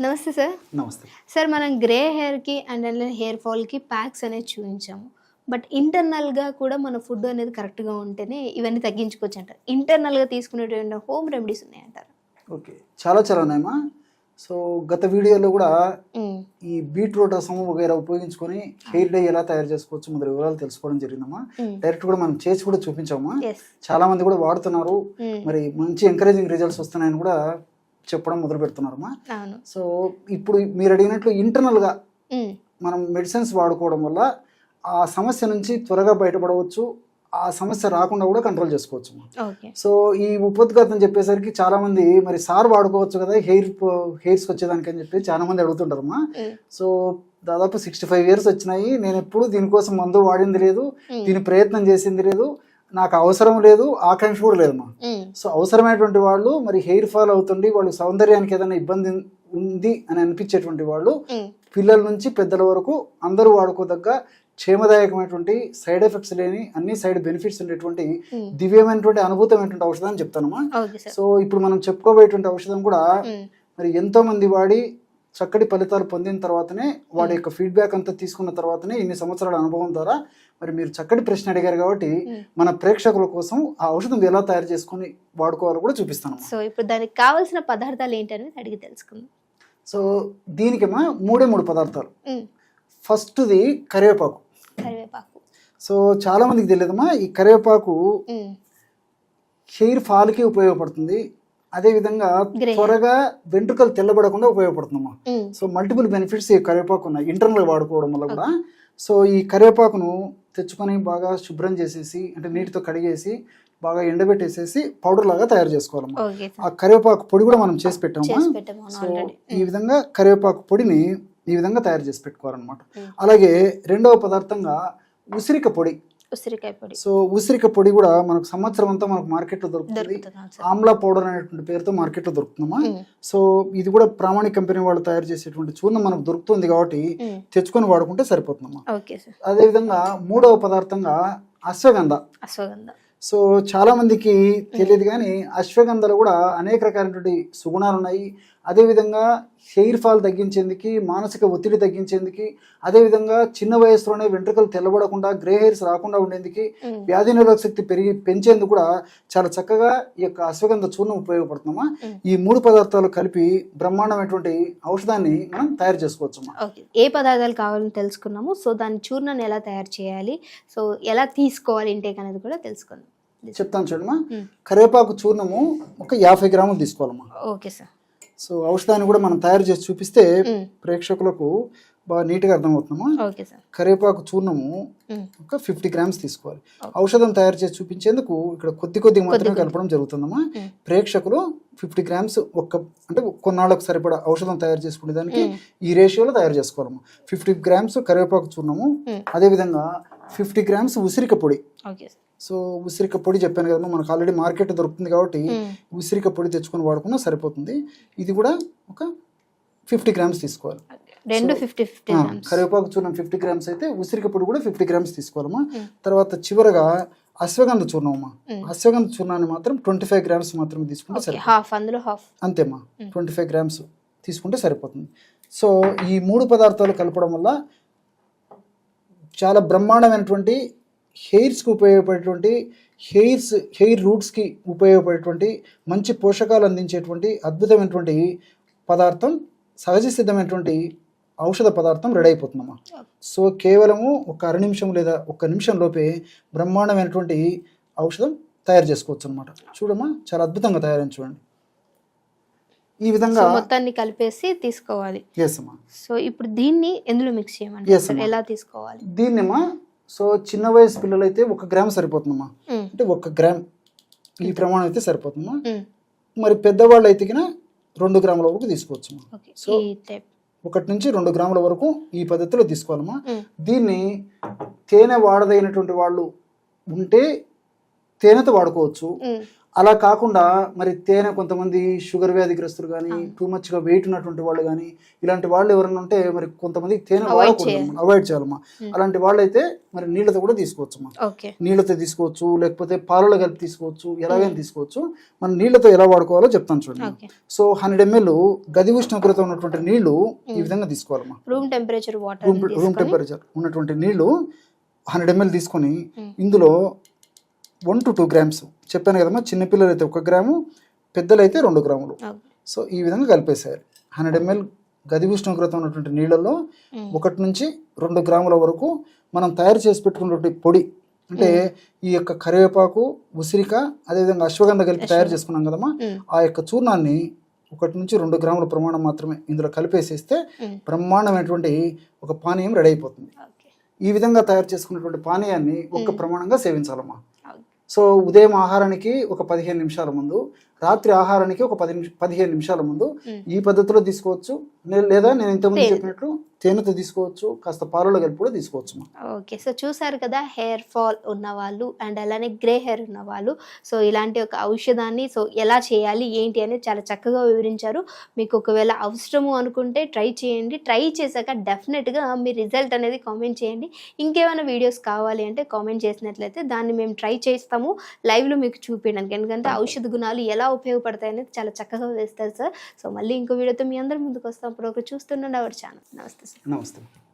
నమస్తే సార్. నమస్తే సార్ మనం గ్రే హెయిర్కి అండ్ హెయిర్ ఫాల్కి ప్యాక్స్ అనేది చూపించాము. బట్ ఇంటర్నల్గా కూడా మన ఫుడ్ అనేది కరెక్ట్గా ఉంటేనే ఇవన్నీ తగ్గించుకోవచ్చు అంటారు. ఇంటర్నల్గా తీసుకునేటువంటి హోమ్ రెమెడీస్ ఉన్నాయంటారు. ఓకే, చాలా ఉన్నాయమ్మా. సో గత వీడియోలో కూడా ఈ బీట్రూట్ రసం వగైరా ఉపయోగించుకొని హెయిర్ డై ఎలా తయారు చేసుకోవచ్చు మొదటి వివరాలు తెలుసుకోవడం జరిగిందమ్మా. డైరెక్ట్ కూడా మనం చేసి కూడా చూపించామా. చాలా మంది కూడా వాడుతున్నారు, మరి మంచి ఎంకరేజింగ్ రిజల్ట్స్ వస్తున్నాయని కూడా చెప్పడం మొదలు పెడుతున్నారమ్మా. సో ఇప్పుడు మీరు అడిగినట్లు ఇంటర్నల్గా మనం మెడిసిన్స్ వాడుకోవడం వల్ల ఆ సమస్య నుంచి త్వరగా బయటపడవచ్చు, ఆ సమస్య రాకుండా కూడా కంట్రోల్ చేసుకోవచ్చు. సో ఈ ఉపద్ఘాతం చెప్పేసరికి చాలా మంది మరి సార్ వాడుకోవచ్చు కదా హెయిర్స్ వచ్చేదానికి అని చెప్పి చాలా మంది అడుగుతుంటారమ్మా. సో దాదాపు 65 years వచ్చినాయి, నేను ఎప్పుడు దీనికోసం మందు వాడింది లేదు, దీని ప్రయత్నం చేసింది లేదు, నాకు అవసరం లేదు, ఆకాంక్ష కూడా లేదమ్మా. సో అవసరమైనటువంటి వాళ్ళు మరి హెయిర్ ఫాల్ అవుతుంది, వాళ్ళు సౌందర్యానికి ఏదైనా ఇబ్బంది ఉంది అని అనిపించేటువంటి వాళ్ళు పిల్లల నుంచి పెద్దల వరకు అందరూ వాడుకోదగ్గ క్షేమదాయకమైనటువంటి సైడ్ ఎఫెక్ట్స్ లేని అన్ని సైడ్ బెనిఫిట్స్ ఉండేటువంటి దివ్యమైనటువంటి అనుభూతమైనటువంటి ఔషధం అని చెప్తానమ్మా. సో ఇప్పుడు మనం చెప్పుకోబోయేటువంటి ఔషధం కూడా మరి ఎంతో మంది వాడి చక్కటి ఫలితాలు పొందిన తర్వాతనే వాడి యొక్క ఫీడ్బ్యాక్ అంతా తీసుకున్న తర్వాతనే ఇన్ని సంవత్సరాల అనుభవం ద్వారా మరి మీరు చక్కటి ప్రశ్న అడిగారు కాబట్టి మన ప్రేక్షకుల కోసం ఆ ఔషధం ఎలా తయారు చేసుకుని వాడుకోవాలో కూడా చూపిస్తాను. సో ఇప్పుడు దానికి కావాల్సిన పదార్థాలు ఏంటనేది అడిగి తెలుసుకుందాం. సో దీనికేమో 3 పదార్థాలు. ఫస్ట్ది కరివేపాకు. సో చాలా మందికి తెలియదమ్మా, ఈ కరివేపాకు హెయిర్ ఫాల్కి ఉపయోగపడుతుంది, అదే విధంగా త్వరగా వెంట్రుకలు తెల్లబడకుండా ఉపయోగపడుతుందమ్మా. సో మల్టిపుల్ బెనిఫిట్స్ ఈ కరివేపాకు ఉన్నాయి ఇంటర్నల్ వాడుకోవడం వల్ల కూడా. సో ఈ కరివేపాకును తెచ్చుకొని బాగా శుభ్రం చేసేసి అంటే నీటితో కడిగేసి బాగా ఎండబెట్టేసేసి పౌడర్ లాగా తయారు చేసుకోవాలమ్మా. ఆ కరివేపాకు పొడి కూడా మనం చేసి పెట్టామా. సో ఈ విధంగా కరివేపాకు పొడిని ఈ విధంగా తయారు చేసి పెట్టుకోవాలన్నమాట. అలాగే రెండవ పదార్థంగా ఉసిరిక పొడి. సో ఉసిరిక పొడి కూడా మనకు సంవత్సరం అంతా మనకు మార్కెట్లో దొరుకుతుంది. ఆమ్లా పౌడర్ అనేటువంటి పేరుతో మార్కెట్లో దొరుకుతుందమ్మా. సో ఇది కూడా ప్రామాణిక కంపెనీ వాళ్ళు తయారు చేసేటువంటి చూర్ణం మనకు దొరుకుతుంది కాబట్టి తెచ్చుకొని వాడుకుంటే సరిపోతుందమ్మా. అదే విధంగా మూడవ పదార్థంగా అశ్వగంధ. సో చాలా మందికి తెలియదు కానీ అశ్వగంధలో కూడా అనేక రకాలైనటువంటి సుగుణాలు ఉన్నాయి. అదేవిధంగా హెయిర్ ఫాల్ తగ్గించేందుకు, మానసిక ఒత్తిడి తగ్గించేందుకు, అదేవిధంగా చిన్న వయసులోనే వెంట్రుకలు తెల్లబడకుండా గ్రే హెయిర్స్ రాకుండా ఉండేందుకు, వ్యాధి నిరోధక శక్తి పెంచేందుకు కూడా చాలా చక్కగా ఈ యొక్క అశ్వగంధ చూర్ణం ఉపయోగపడుతుందమ్మా. ఈ 3 పదార్థాలు కలిపి బ్రహ్మాండమైనటువంటి ఔషధాన్ని మనం తయారు చేసుకోవచ్చమ్మా. ఏ పదార్థాలు కావాలని తెలుసుకున్నాము. సో దాని చూర్ణాన్ని ఎలా తయారు చేయాలి, సో ఎలా తీసుకోవాలి ఇంటేక్ అనేది కూడా తెలుసుకుందాం. చెప్తాను చూడమ్మా. కరివేపాకు చూర్ణము ఒక 50 గ్రాములు తీసుకోవాలమ్మా. Okay sir. సో ఔషధాన్ని కూడా మనం తయారు చేసి చూపిస్తే ప్రేక్షకులకు బాగా నీట్గా అర్థమవుతుందమ్మా. కరివేపాకు చూర్ణము ఒక 50 గ్రామ్స్ తీసుకోవాలి. ఔషధం తయారు చేసి చూపించేందుకు ఇక్కడ కొద్ది మాత్రమే కలపడం జరుగుతుందమ్మా. ప్రేక్షకులు 50 గ్రామ్స్ అంటే కొన్నాళ్ళకు సరిపడా ఔషధం తయారు చేసుకునే దానికి ఈ రేషియోలో తయారు చేసుకోవాలమ్మా. 50 గ్రామ్స్ కరివేపాకు చూర్ణము, అదేవిధంగా 50 గ్రామ్స్ ఉసిరిక పొడి. సో ఉసిరిక పొడి చెప్పాను కదమ్మా, మనకు ఆల్రెడీ మార్కెట్ దొరుకుతుంది కాబట్టి ఉసిరిక పొడి తెచ్చుకొని వాడుకున్నా సరిపోతుంది. ఇది కూడా ఒక 50 గ్రామ్స్ తీసుకోవాలి. కరివేపాకు చూర్ణం 50 గ్రామ్స్ అయితే ఉసిరిక పొడి కూడా 50 గ్రామ్స్ తీసుకోవాలమ్మా. తర్వాత చివరగా అశ్వగంధ చూర్ణం అమ్మా. అశ్వగంధ చూర్ణాన్ని మాత్రం 25 గ్రామ్స్ మాత్రమే తీసుకుంటే సరిపోతుంది. అంతేమ్మా, 25 గ్రామ్స్ తీసుకుంటే సరిపోతుంది. సో ఈ 3 పదార్థాలు కలపడం వల్ల చాలా బ్రహ్మాండమైనటువంటి హెయిర్స్కి ఉపయోగపడేటువంటి హెయిర్ రూట్స్కి ఉపయోగపడేటువంటి మంచి పోషకాలు అందించేటువంటి అద్భుతమైనటువంటి పదార్థం, సహజ సిద్ధమైనటువంటి ఔషధ పదార్థం రెడీ అయిపోతుందమ్మా. సో కేవలము ఒక 1 నిమిషం లేదా 1 నిమిషం లోపే బ్రహ్మాండమైనటువంటి ఔషధం తయారు చేసుకోవచ్చు అనమాట. చూడమ్మా, చాలా అద్భుతంగా తయారైంది చూడండి. ఈ విధంగా మొత్తాన్ని కలిపేసి తీసుకోవాలి. ఎస్ అమ్మా. సో ఇప్పుడు దీన్ని ఎందులో మిక్స్ చేయమంటారు, ఎలా తీసుకోవాలి దీన్నేమా? సో చిన్న వయసు పిల్లలు అయితే 1 గ్రామ్ సరిపోతుందమ్మా. అంటే 1 గ్రామ్ ఈ ప్రమాణం అయితే సరిపోతుందమ్మా. మరి పెద్దవాళ్ళు అయితే 2 గ్రాముల వరకు తీసుకోవచ్చు. సో 1 నుంచి 2 గ్రాముల వరకు ఈ పద్ధతిలో తీసుకోవాలమ్మా. దీన్ని తేనె వాడదైనటువంటి వాళ్ళు ఉంటే తేనెతో వాడుకోవచ్చు. అలా కాకుండా మరి తేనె కొంతమంది షుగర్ వ్యాధిగ్రస్తులు కానీ టూ మచ్గా వెయిట్ ఉన్నటువంటి వాళ్ళు కానీ ఇలాంటి వాళ్ళు ఎవరైనా ఉంటే మరి కొంతమంది తేనె వాడకూడదు, అవాయిడ్ చేయాలమ్మా. అలాంటి వాళ్ళైతే మరి నీళ్ళతో కూడా తీసుకోవచ్చమ్మా. నీళ్ళతో తీసుకోవచ్చు, లేకపోతే పాలలో కలిపి తీసుకోవచ్చు, ఎలాగైనా తీసుకోవచ్చు. మనం నీళ్ళతో ఎలా వాడుకోవాలో చెప్తాను చూడండి. సో 100 ml గది ఉష్ణోగ్రత ఉన్నటువంటి నీళ్లు ఈ విధంగా తీసుకోవాలమ్మా. రూమ్ టెంపరేచర్ ఉన్నటువంటి నీళ్లు 100 ml తీసుకొని ఇందులో 1 to 2 grams చెప్పాను కదమ్మా. చిన్నపిల్లలు అయితే 1 గ్రాము, పెద్దలైతే 2 గ్రాములు. సో ఈ విధంగా కలిపేసేయాలి. 100 ml గది ఉష్ణోగ్రత ఉన్నటువంటి నీళ్ళల్లో 1 నుంచి 2 గ్రాముల వరకు మనం తయారు చేసి పెట్టుకున్నటువంటి పొడి, అంటే ఈ యొక్క కరివేపాకు, ఉసిరిక, అదేవిధంగా అశ్వగంధ కలిపి తయారు చేసుకున్నాం కదమ్మా, ఆ యొక్క చూర్ణాన్ని 1 నుంచి 2 గ్రాముల ప్రమాణం మాత్రమే ఇందులో కలిపేసేస్తే బ్రహ్మాండమైనటువంటి ఒక పానీయం రెడీ అయిపోతుంది. ఈ విధంగా తయారు చేసుకున్నటువంటి పానీయాన్ని ఒక్క ప్రమాణంగా సేవించాలమ్మా. సో ఉదయం ఆహారానికి ఒక 15 నిమిషాల ముందు, రాత్రి ఆహారానికి ఒక 15 నిమిషాల ముందు ఈ పద్ధతిలో తీసుకోవచ్చు. లేదా నేను ఇంతకుముందు చెప్పినట్లు తేనెతో తీసుకోవచ్చు, కాస్త పాలలో కలిపి కూడా తీసుకోవచ్చు. ఓకే, సో చూసారు కదా, హెయిర్ ఫాల్ ఉన్న వాళ్ళు అండ్ అలానే గ్రే హెయిర్ ఉన్న వాళ్ళు సో ఇలాంటి ఒక ఔషధాన్ని సో ఎలా చేయాలి ఏంటి అనేది చాలా చక్కగా వివరించారు. మీకు ఒకవేళ అవసరము అనుకుంటే ట్రై చేయండి. ట్రై చేశాక డెఫినెట్గా మీ రిజల్ట్ అనేది కామెంట్ చేయండి. ఇంకేమైనా వీడియోస్ కావాలి అంటే కామెంట్ చేసినట్లయితే దాన్ని మేము ట్రై చేస్తాము లైవ్లో మీకు చూపించడానికి. ఎందుకంటే ఔషధ గుణాలు ఎలా ఉపయోగపడతాయి అనేది చాలా చక్కగా వేస్తారు సార్. సో మళ్ళీ ఇంకో వీడియోతో మీ అందరి ముందుకు వస్తాం. అప్పుడు ఒకరు చూస్తుండండి అవర్ ఛానల్. నమస్తే సార్. నమస్తే.